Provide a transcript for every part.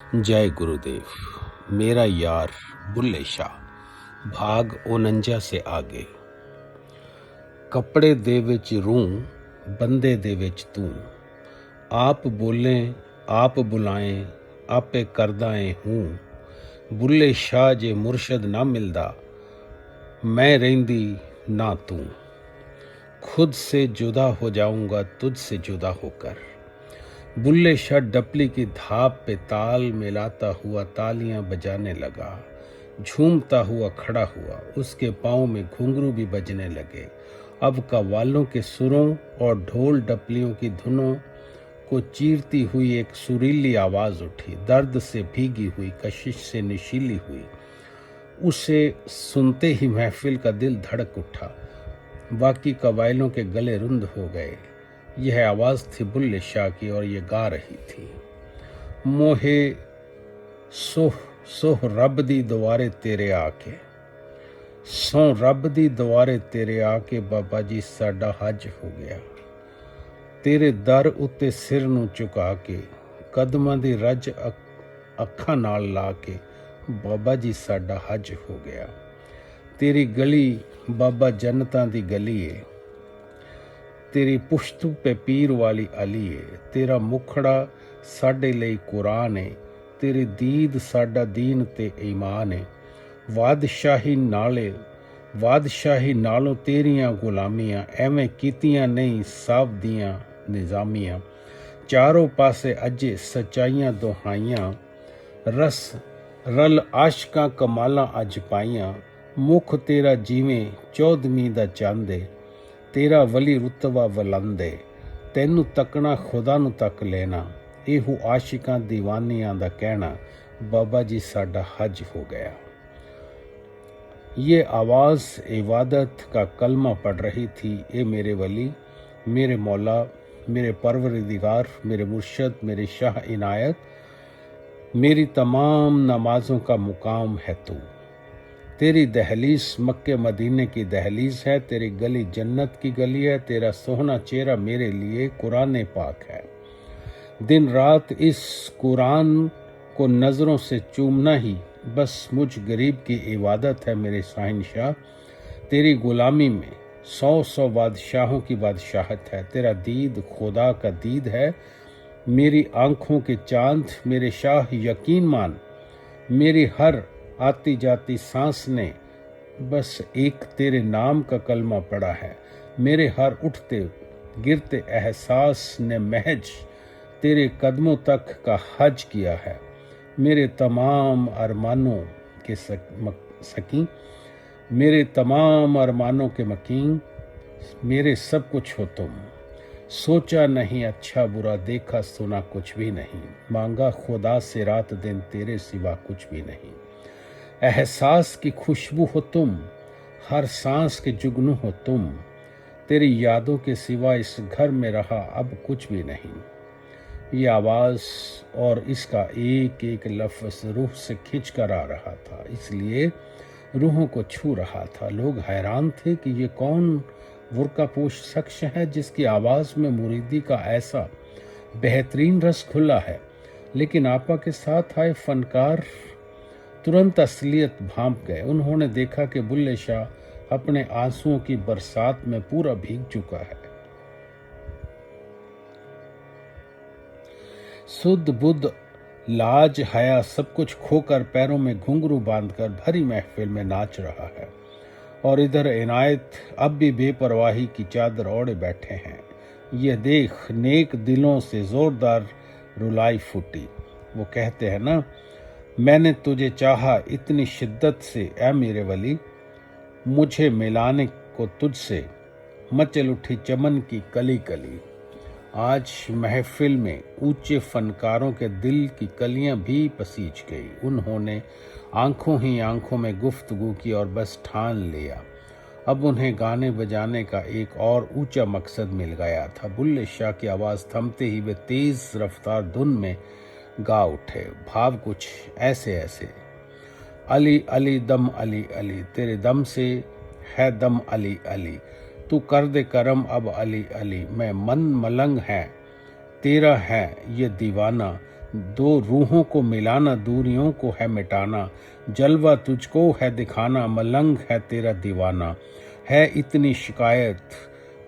जय गुरुदेव। मेरा यार बुल्ले शाह भाग 49 से आगे। ਕੱਪੜੇ ਦੇ ਵਿੱਚ ਰੂੰ, ਬੰਦੇ ਦੇ ਵਿੱਚ ਤੂੰ, ਆਪ ਬੋਲੇ ਆਪ ਬੁਲਾਏ, ਆਪੇ ਕਰਦਾ ਏ ਹੂੰ। ਬੁੱਲੇ ਸ਼ਾਹ ਜੇ ਮੁਰਸ਼ਦ ਨਾ ਮਿਲਦਾ, ਮੈਂ ਰਹਿੰਦੀ ਨਾ ਤੂੰ। खुद से जुदा हो जाऊंगा तुझसे जुदा होकर। बुल्ले शाह डपली की धाप पे ताल मिलाता हुआ तालियां बजाने लगा। झूमता हुआ खड़ा हुआ, उसके पाँव में घुंघरू भी बजने लगे। अब कव्वालों के सुरों और ढोल डपलियों की धुनों को चीरती हुई एक सुरीली आवाज़ उठी, दर्द से भीगी हुई, कशिश से नशीली हुई। उसे सुनते ही महफिल का दिल धड़क उठा। बाकी कबाइलों के गले रुंद हो गए। यह आवाज़ थी बुल्ले शाह की और ये गा रही थी, मोहे सोह सोह रब दी दुआरे तेरे आके, सौ रब दी दुआरे तेरे आके बाबा जी साडा हज हो गया। तेरे दर उत्ते सिर नूं झुका के, कदमां दी रज अखां नाल ला के, बाबा जी साडा हज हो गया। तेरी गली बाबा जन्नतां दी गली है, तेरी पुश्त पे पीर वाली अली है। तेरा मुखड़ा साडे लई कुरान है, तेरी दीद साडा दीन ते ईमान है। बादशाही नालों तेरियां गुलामियां, एवें कीतियां नहीं साहब दियां निज़ामियां। चारों पासे अजे सच्चाइयां दुहाइयां, रस रल आशकां कमालां अज पाइयां। मुख तेरा जिवें चौदहवीं दा चंद है, तेरा वली रुतबा बुलंद है। तैनू तकना खुदा नू तक लेना, एहो आशिकां दीवानियां दा कहना, बाबा जी साडा हज हो गया। ये आवाज़ इबादत का कलमा पढ़ रही थी। ए मेरे वली, मेरे मौला, मेरे परवरदिगार, मेरे मुर्शद, मेरे शाह इनायत, मेरी तमाम नमाज़ों का मुकाम है तू। तेरी दहलीज मक्के मदीने की दहलीज है, तेरी गली जन्नत की गली है। तेरा सोहना चेहरा मेरे लिए कुरान पाक है। दिन रात इस कुरान को नज़रों से चूमना ही बस मुझ गरीब की इबादत है मेरे शहंशाह। तेरी गुलामी में सौ सौ बादशाहों की बादशाहत है। तेरा दीद खुदा का दीद है। मेरी आँखों के चांद मेरे शाह यकीन मान, मेरी हर आती जाती सांस ने बस एक तेरे नाम का कलमा पढ़ा है। मेरे हर उठते गिरते एहसास ने महज तेरे कदमों तक का हज किया है। मेरे तमाम अरमानों के सकीं, मेरे तमाम अरमानों के मकीन, मेरे सब कुछ हो तुम। सोचा नहीं अच्छा बुरा, देखा सुना कुछ भी नहीं, मांगा खुदा से रात दिन तेरे सिवा कुछ भी नहीं। एहसास की खुशबू हो तुम, हर सांस के जुगनू हो तुम। तेरी यादों के सिवा इस घर में रहा अब कुछ भी नहीं। ये आवाज़ और इसका एक एक लफ्ज़ रूह से खिंच कर आ रहा था, इसलिए रूहों को छू रहा था। लोग हैरान थे कि ये कौन बुर्कापोश शख्स है जिसकी आवाज़ में मुरीदी का ऐसा बेहतरीन रस खुला है। लेकिन आपा के साथ आए फनकार तुरंत असलियत भांप गए। उन्होंने देखा कि बुल्ले शाह अपने आंसुओं की बरसात में पूरा भीग चुका है। सुध बुध लाज हया सब कुछ खोकर पैरों में घुंघरू बांधकर भरी महफिल में नाच रहा है। और इधर इनायत अब भी बेपरवाही की चादर ओढ़े बैठे हैं। यह देख नेक दिलों से जोरदार रुलाई फूटी। वो कहते हैं ना, मैंने तुझे चाहा इतनी शिद्दत से ऐ मेरे वली, मुझे मिलाने को तुझसे मचल उठी चमन की कली कली। आज महफिल में ऊंचे फनकारों के दिल की कलियां भी पसीज गई। उन्होंने आंखों ही आंखों में गुफ्तगू की और बस ठान लिया अब उन्हें गाने बजाने का एक और ऊंचा मकसद मिल गया था। बुल्ले शाह की आवाज़ थमते ही वे तेज रफ्तार धुन में गा उठे। भाव कुछ ऐसे ऐसे, अली अली दम अली अली, तेरे दम से है दम अली अली, तू कर दे करम अब अली अली। मैं मन मलंग है तेरा है ये दीवाना, दो रूहों को मिलाना, दूरियों को है मिटाना, जलवा तुझको है दिखाना, मलंग है तेरा दीवाना। है इतनी शिकायत,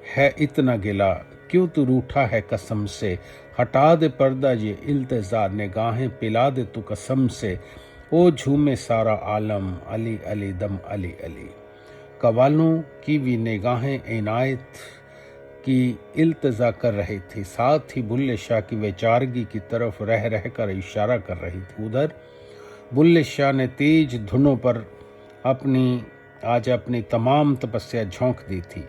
है इतना गिला, क्यों तू रूठा है कसम से, हटा दे पर्दा ये इल्तिजा, निगाहें पिला दे तू कसम से, ओ झूमे सारा आलम, अली अली दम अली अली। कवालों की भी निगाहें इनायत की इल्तिजा कर रही थी, साथ ही बुल्ले शाह की बेचारगी की तरफ रह रह कर इशारा कर रही थी। उधर बुल्ले शाह ने तेज धुनों पर आज अपनी तमाम तपस्या झोंक दी थी।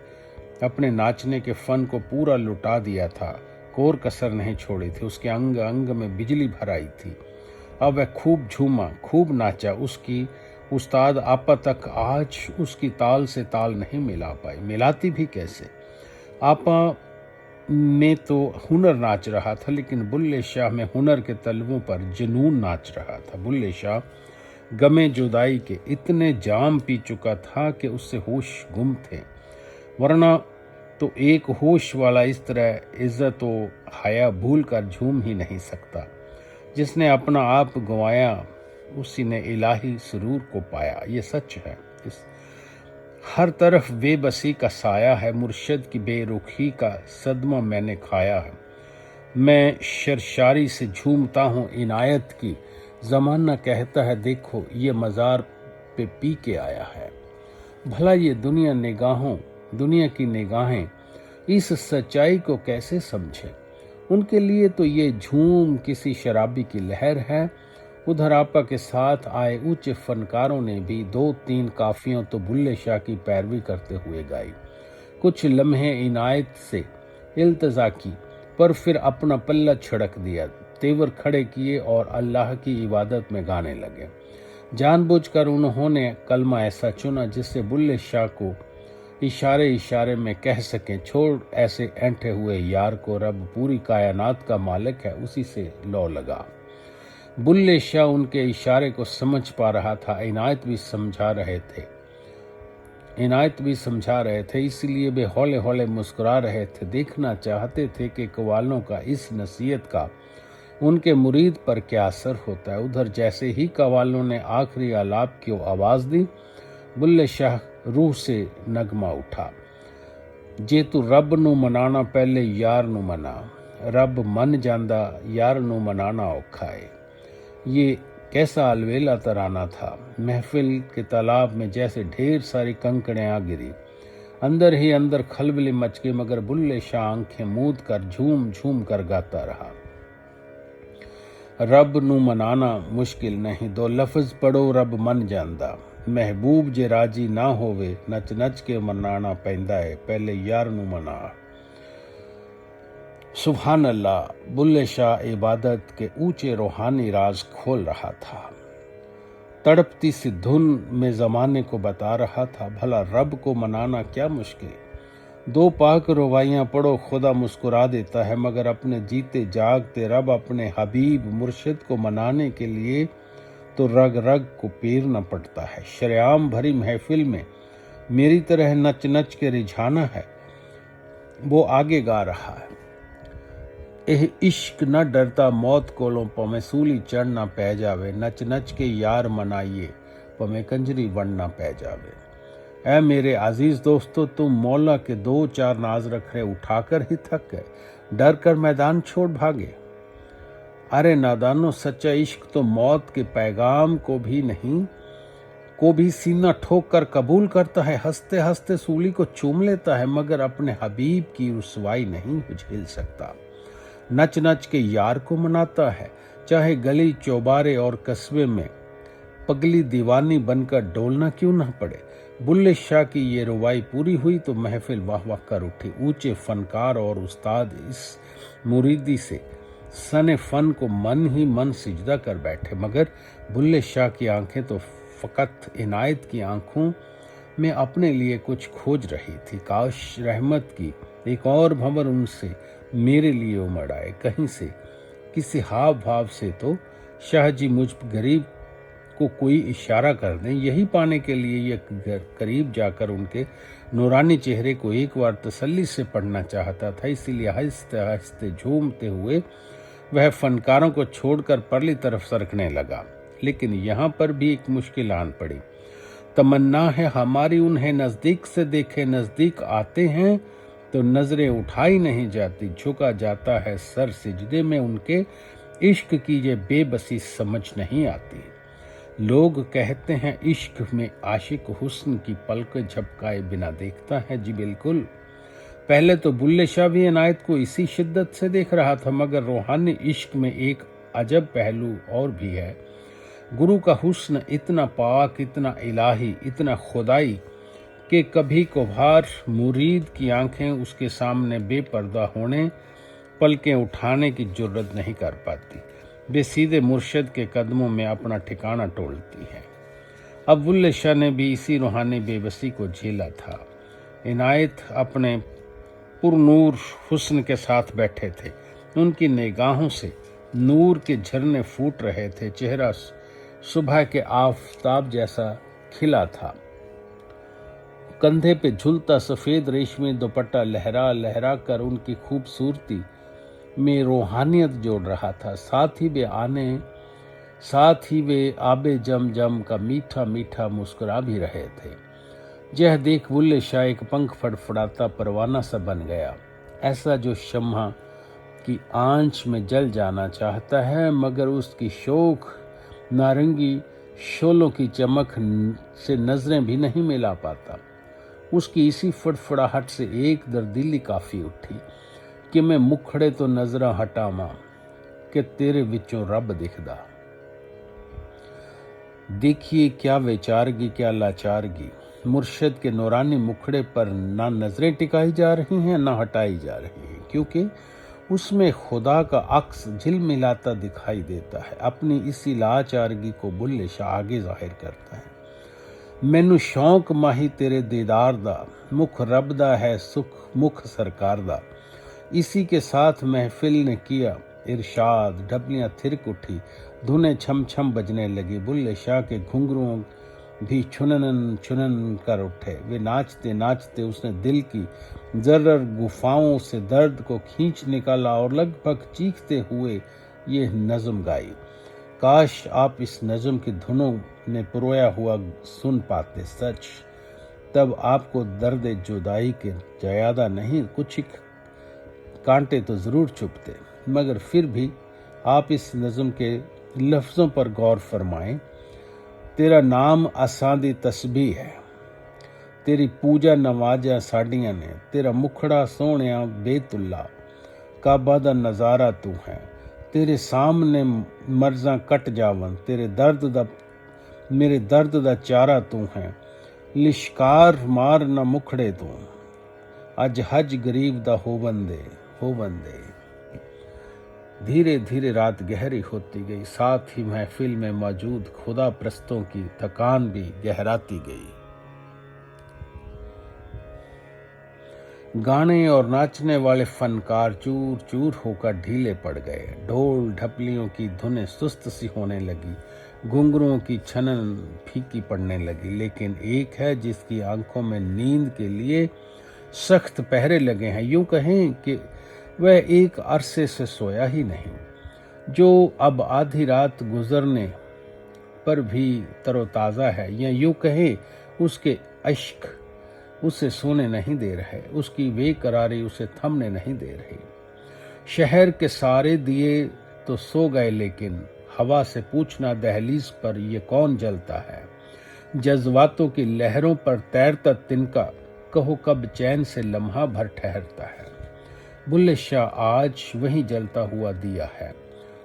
अपने नाचने के फन को पूरा लुटा दिया था, कोर कसर नहीं छोड़ी थी। उसके अंग अंग में बिजली भर आई थी। अब वह खूब झूमा, खूब नाचा। उसकी उस्ताद आपा तक आज उसकी ताल से ताल नहीं मिला पाई। मिलाती भी कैसे? आपा में तो हुनर नाच रहा था, लेकिन बुल्ले शाह में हुनर के तलवों पर जुनून नाच रहा था। बुल्ले शाह गमे जुदाई के इतने जाम पी चुका था कि उससे होश गुम थे, वरना तो एक होश वाला इस तरह इज्जत व हया भूल कर झूम ही नहीं सकता। जिसने अपना आप गंवाया उसी ने इलाही सुरूर को पाया। ये सच है। हर तरफ बेबसी का साया है, मुर्शद की बेरुखी का सदमा मैंने खाया है। मैं शरशारी से झूमता हूँ इनायत की, ज़माना कहता है देखो ये मज़ार पे पी के आया है। भला ये दुनिया की निगाहें इस सच्चाई को कैसे समझे? उनके लिए तो ये झूम किसी शराबी की लहर है। उधर आपा के साथ आए उच्च फनकारों ने भी 2-3 काफियों तो बुल्ले शाह की पैरवी करते हुए गाई। कुछ लम्हे इनायत से इल्तजा की, पर फिर अपना पल्ला छिड़क दिया, तेवर खड़े किए और अल्लाह की इबादत में गाने लगे। जानबूझकर उन्होंने कलमा ऐसा चुना जिससे बुल्ले शाह को इशारे इशारे में कह सकें, छोड़ ऐसे ऐंठे हुए यार को, रब पूरी कायनात का मालिक है, उसी से लौ लगा। बुल्ले शाह उनके इशारे को समझ पा रहा था। इनायत भी समझा रहे थे, इसलिए वे हौले हौले मुस्कुरा रहे थे। देखना चाहते थे कि कवालों का इस नसीहत का उनके मुरीद पर क्या असर होता है। उधर जैसे ही कवालों ने आखिरी आलाप की आवाज़ दी, बुल्ले शाह रूह से नगमा उठा, जे तू रब नू मनाना पहले यार नू मना, रब मन जांदा यार नू मनाना औखा है। ये कैसा अलवेला तराना था। महफिल के तालाब में जैसे ढेर सारी कंकड़ें आ गिरी। अंदर ही अंदर खलबली मच गई, मगर बुल्ले शाह आंखें मूंद कर झूम झूम कर गाता रहा। रब नू मनाना मुश्किल नहीं, 2 लफ्ज पढ़ो रब मन जांदा, महबूब जे राजी ना होवे, नच नच के मनाना पैंदा है, पहले यार नू मना। सुभान अल्लाह। बुल्ले शाह इबादत के ऊंचे रूहानी राज खोल रहा था। तड़पती सी धुन में ज़माने को बता रहा था, भला रब को मनाना क्या मुश्किल। 2 पाक रुबाइयाँ पढ़ो, खुदा मुस्कुरा देता है, मगर अपने जीते जागते रब अपने हबीब मुर्शिद को मनाने के लिए तो रग रग को पीरना पड़ता है। शरेआम भरी महफिल में मेरी तरह नच नच के रिझाना है। वो आगे गा रहा है, एह इश्क न डरता मौत कोलों, पमें सूली चढ़ना पै जावे, नच नच के यार मनाइए, पमें कंजरी वढ़ना पै जावे। ऐ मेरे अजीज दोस्तों, तुम मौला के 2-4 नाज रखने उठाकर ही थक गए, डर कर मैदान छोड़ भागे। अरे नादानो, सच्चा इश्क तो मौत के पैगाम को भी सीना ठोक कर कबूल करता है। हंसते हंसते सूली को चूम लेता है, मगर अपने हबीब की रुसवाई नहीं झेल सकता। नच नच के यार को मनाता है, चाहे गली चौबारे और कस्बे में पगली दीवानी बनकर डोलना क्यों न पड़े। बुल्ले शाह की ये रुवाई पूरी हुई तो महफिल वाह वाह कर उठी। ऊंचे फनकार और उस्ताद इस मुरीदी से सने फन को मन ही मन सिजदा कर बैठे, मगर बुल्ले शाह की आंखें तो फकत इनायत की आंखों में अपने लिए कुछ खोज रही थी। काश रहमत की एक और भंवर उनसे मेरे लिए उमड़ आए, कहीं से किसी हाव भाव से तो शाह जी मुझ गरीब को कोई इशारा कर दें। यही पाने के लिए ये करीब जाकर उनके नूरानी चेहरे को एक बार तसल्ली से पढ़ना चाहता था। इसीलिए आहिस्ते आहिस्ते झूमते हुए वह फनकारों को छोड़कर परली तरफ सरकने लगा। लेकिन यहाँ पर भी एक मुश्किल आन पड़ी। तमन्ना है हमारी उन्हें नजदीक से देखे, नजदीक आते हैं तो नजरें उठाई नहीं जाती, झुका जाता है सर सिजदे में, उनके इश्क की ये बेबसी समझ नहीं आती। लोग कहते हैं इश्क में आशिक हुस्न की पलकें झपकाए बिना देखता है। जी बिल्कुल। पहले तो बुल्ले शाह भी इनायत को इसी शिद्दत से देख रहा था, मगर रूहानी इश्क में एक अजब पहलू और भी है। गुरु का हुस्न इतना पाक, इतना इलाही, इतना खुदाई कि कभी कभार मुरीद की आंखें उसके सामने बेपर्दा होने, पलकें उठाने की जुर्रत नहीं कर पाती। वे सीधे मुर्शद के कदमों में अपना ठिकाना टोलती हैं। अब बुल्ले शाह ने भी इसी रूहानी बेबसी को झेला था। इनायत अपने पुरनूर हुस्न के साथ बैठे थे। उनकी निगाहों से नूर के झरने फूट रहे थे। चेहरा सुबह के आफताब जैसा खिला था। कंधे पे झूलता सफेद रेशमी दुपट्टा लहरा लहरा कर उनकी खूबसूरती में रूहानियत जोड़ रहा था। साथ ही वे आबे जम जम का मीठा मीठा मुस्कुरा भी रहे थे। यह देख बुल्ले शाह एक पंख फड़फड़ाता परवाना सा बन गया, ऐसा जो शम्हा की आंच में जल जाना चाहता है, मगर उसकी शोख नारंगी शोलों की चमक से नजरें भी नहीं मिला पाता। उसकी इसी फड़फड़ाहट से एक दर्दिली काफी उठी कि मैं मुखड़े तो नजरा हटावां कि तेरे विचों रब दिखदा। देखिए क्या विचारगी, क्या लाचारगी। मुर्शद के नूरानी मुखड़े पर ना नजरें टिकाई जा रही हैं, ना हटाई जा रही हैं, क्योंकि उसमें खुदा का अक्स झिलमिलाता दिखाई देता है। अपनी इसी लाचारगी को बुल्ले शाह आगे जाहिर करता है। मैनू शौक माही तेरे दीदार दा, मुख रब दा है सुख मुख सरकार दा। इसी के साथ महफिल ने किया इरशाद, ढबलियां थिरक उठी, धुनें छम छम बजने लगी। बुल्ले शाह के घुंघरुओं भी छुनन छुनन कर उठे। वे नाचते नाचते उसने दिल की जर्र गुफाओं से दर्द को खींच निकाला और लगभग चीखते हुए ये नज़म गाई। काश आप इस नज़म की धुनों में पुरोया हुआ सुन पाते। सच तब आपको दर्द जुदाई के ज्यादा नहीं, कुछ कांटे तो जरूर चुभते, मगर फिर भी आप इस नज़म के लफ्ज़ों पर गौर फरमाएं। तेरा नाम असां तस्बीह है, तेरी पूजा नवाजा साड़ियां ने, तेरा मुखड़ा सोहणिया बेतुल्ला, काबा दा नज़ारा तू है। तेरे सामने मर्ज़ां कट जावन, मेरे दर्द दा चारा तू है। लिशकार मार ना मुखड़े तू, अज हज गरीब दा हो बंदे। धीरे धीरे रात गहरी होती गई, साथ ही महफिल में मौजूद खुदा प्रस्तों की थकान भी गहराती गई। गाने और नाचने वाले फनकार चूर चूर होकर ढीले पड़ गए। ढोल ढपलियों की धुनें सुस्त सी होने लगी, घुंघरुओं की छनन फीकी पड़ने लगी। लेकिन एक है जिसकी आंखों में नींद के लिए सख्त पहरे लगे हैं। यूं कहें कि वह एक अरसे से सोया ही नहीं, जो अब आधी रात गुजरने पर भी तरोताज़ा है। या यूं कहें उसके इश्क उसे सोने नहीं दे रहे, उसकी बेकरारी उसे थमने नहीं दे रही। शहर के सारे दिए तो सो गए, लेकिन हवा से पूछना दहलीज पर ये कौन जलता है। जज्बातों की लहरों पर तैरता तिनका, कहो कब चैन से लम्हा भर ठहरता है। बुल्ले शाह आज वही जलता हुआ दिया है,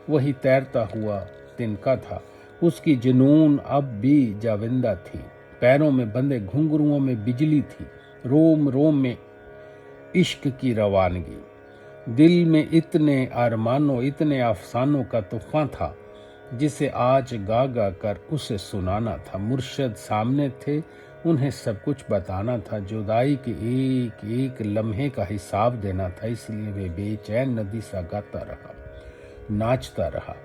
वही तैरता हुआ तिनका था। उसकी जुनून अब भी जाविंदा थी, पैरों में बंधे घुंघरुओं में बिजली थी, रोम रोम में इश्क की रवानगी। दिल में इतने अरमानों, इतने अफसानों का तूफान था जिसे आज गा गा कर उसे सुनाना था। मुर्शद सामने थे, उन्हें सब कुछ बताना था, जुदाई के एक एक लम्हे का हिसाब देना था। इसलिए वे बेचैन नदी सा गाता रहा, नाचता रहा।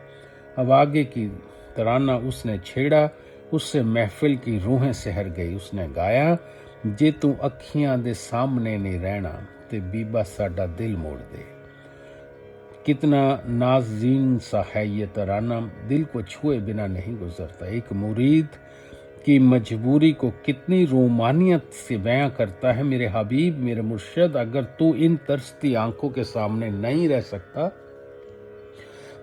अब आगे की तराना उसने छेड़ा, उससे महफिल की रूहें सहर गई। उसने गाया, जे तू अखियां दे सामने नहीं रहना ते बीबा साडा दिल मोड़ दे। कितना नाज़ीन सा है ये तराना, दिल को छुए बिना नहीं गुजरता। एक मुरीद की मजबूरी को कितनी रोमानियत से बयां करता है मेरे हबीब, मेरे मुर्शद। अगर तू इन तरसती आंखों के सामने नहीं रह सकता,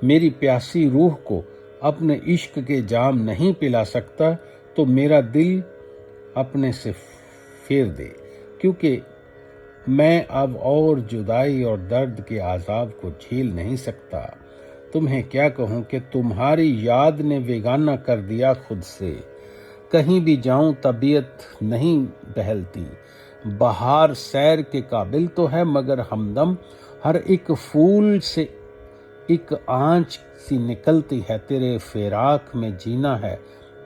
मेरी प्यासी रूह को अपने इश्क के जाम नहीं पिला सकता, तो मेरा दिल अपने से फेर दे, क्योंकि मैं अब और जुदाई और दर्द के आज़ाब को झेल नहीं सकता। तुम्हें क्या कहूँ कि तुम्हारी याद ने बेगाना कर दिया खुद से। कहीं भी जाऊं तबीयत नहीं बहलती। बहार सैर के काबिल तो है, मगर हमदम हर एक फूल से एक आंच सी निकलती है। तेरे फिराक में जीना है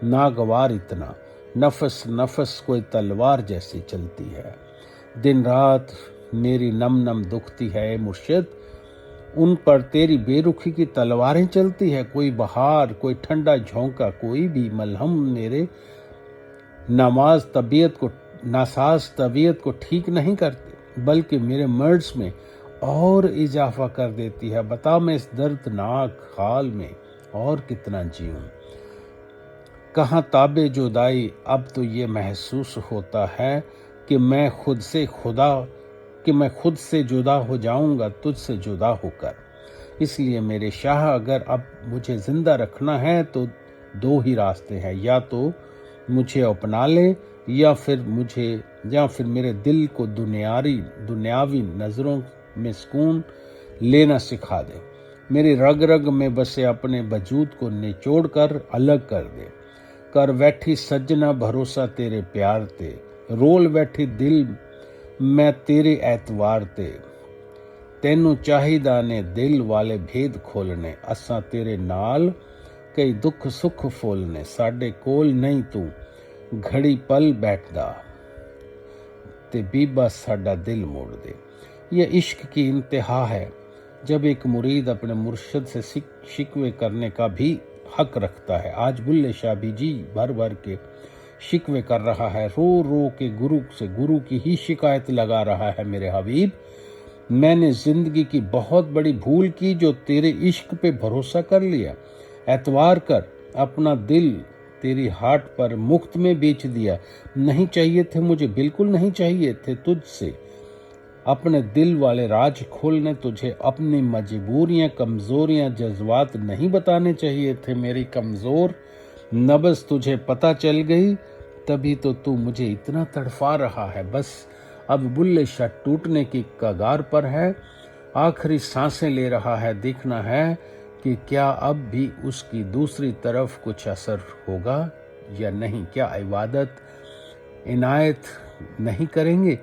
नागवार इतना, नफस नफस कोई तलवार जैसी चलती है। दिन रात मेरी नम नम दुखती है मुर्शिद, उन पर तेरी बेरुखी की तलवारें चलती है। कोई बहार, कोई ठंडा झोंका, कोई भी मलहम मेरे नासाज तबीयत को ठीक नहीं करती, बल्कि मेरे मर्ज में और इजाफा कर देती है। बता मैं इस दर्दनाक हाल में और कितना जीऊं। कहाँ ताबे जुदाई, अब तो ये महसूस होता है कि मैं खुद से जुदा हो जाऊंगा तुझसे जुदा होकर। इसलिए मेरे शाह, अगर अब मुझे जिंदा रखना है तो दो ही रास्ते हैं, या तो मुझे अपना ले या फिर मेरे दिल को दुनियावी नजरों में सुकून लेना सिखा दे। मेरी रग रग में बसे अपने वजूद को निचोड़ कर अलग कर दे। कर बैठी सजना भरोसा तेरे प्यार ते, रोल बैठी दिल मैं तेरे एतवार ते। तैनू चाहिदा ने दिल वाले भेद खोलने, असां तेरे नाल कई दुख सुख फोलने। साडे कोल नहीं तू घड़ी पल बैठदा, ते बीबा साडा दिल मोड़ दे। यह इश्क की इंतहा है, जब एक मुरीद अपने मुर्शद से शिकवे करने का भी हक रखता है। आज बुल्ले शाह भी जी भर भर के शिकवे कर रहा है, रो रो के गुरु की ही शिकायत लगा रहा है। मेरे हबीब, मैंने जिंदगी की बहुत बड़ी भूल की जो तेरे इश्क पे भरोसा कर लिया। एतवार कर, अपना दिल तेरी हाट पर मुफ्त में बेच दिया। नहीं चाहिए थे मुझे, बिल्कुल नहीं चाहिए थे तुझसे अपने दिल वाले राज खोलने। तुझे अपनी मजबूरियां, कमजोरियां, जज्बात नहीं बताने चाहिए थे। मेरी कमजोर नब्ज तुझे पता चल गई, तभी तो तू मुझे इतना तड़फा रहा है। बस अब बुल्ले शाह टूटने की कगार पर है, आखिरी सांसें ले रहा है। देखना है कि क्या अब भी उसकी दूसरी तरफ कुछ असर होगा या नहीं। क्या इबादत इनायत नहीं करेंगे?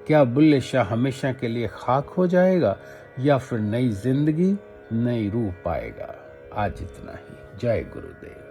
क्या बुल्ले शाह हमेशा के लिए खाक हो जाएगा, या फिर नई जिंदगी, नई रूह पाएगा? आज इतना ही। जय गुरुदेव।